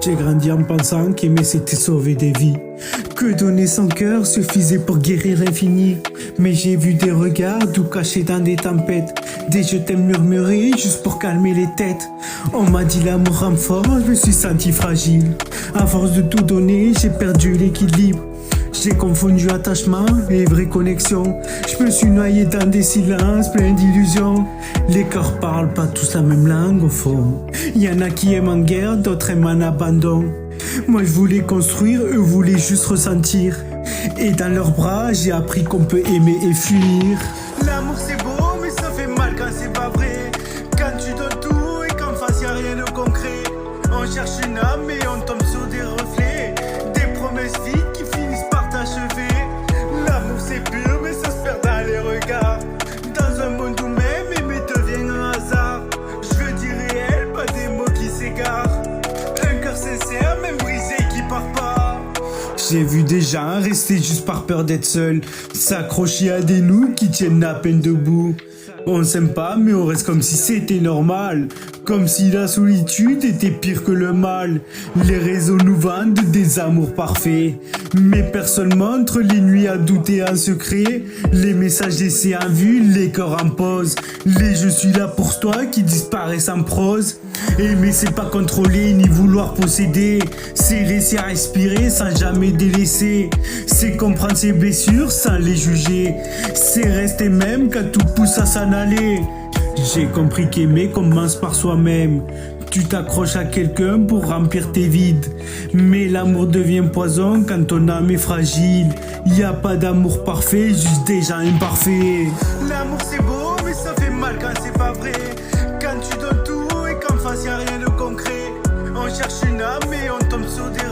J'ai grandi en pensant qu'aimer c'était sauver des vies, que donner son cœur suffisait pour guérir l'infini. Mais j'ai vu des regards tout cachés dans des tempêtes, des je t'aime murmurés juste pour calmer les têtes. On m'a dit l'amour rend fort, je me suis senti fragile. À force de tout donner, j'ai perdu l'équilibre. J'ai confondu attachement et vraie connexion. Je me suis noyé dans des silences pleins d'illusions. Les corps parlent pas tous la même langue au fond. Y en a qui aiment en guerre, d'autres aiment en abandon. Moi je voulais construire, eux voulaient juste ressentir. Et dans leurs bras, j'ai appris qu'on peut aimer et fuir. L'amour c'est beau, mais ça fait mal quand c'est pas vrai. Quand tu donnes tout et qu'en face y'a rien de concret. On cherche une âme et on tombe sur des reflets. Des promesses vides qui finissent par t'achever. L'amour c'est pur, mais ça se perd dans les regards. Dans un monde où même aimer devient un hasard. Je veux dire réel, pas des mots qui s'égarent. Un cœur sincère, même brisé, qui part pas. J'ai vu des gens rester juste par peur d'être seuls, s'accrocher à des loups qui tiennent à peine debout. On s'aime pas mais on reste comme si c'était normal, comme si la solitude était pire que le mal. Les réseaux nous vendent des amours parfaits, mais personne montre les nuits à douter en secret. Les messages laissés en vue, les corps en pause, les je suis là pour toi qui disparaissent en prose. Aimer c'est pas contrôler ni vouloir posséder, c'est laisser respirer sans jamais délaisser. C'est comprendre ses blessures sans les juger, c'est rester même quand tout pousse à s'en aller. J'ai compris qu'aimer commence par soi-même. Tu t'accroches à quelqu'un pour remplir tes vides, mais l'amour devient poison quand ton âme est fragile. Y a pas d'amour parfait, juste des gens imparfaits. L'amour c'est beau mais ça fait mal quand c'est pas vrai. Quand tu donnes tout et qu'en face y'a rien de concret. On cherche une âme et on tombe sur des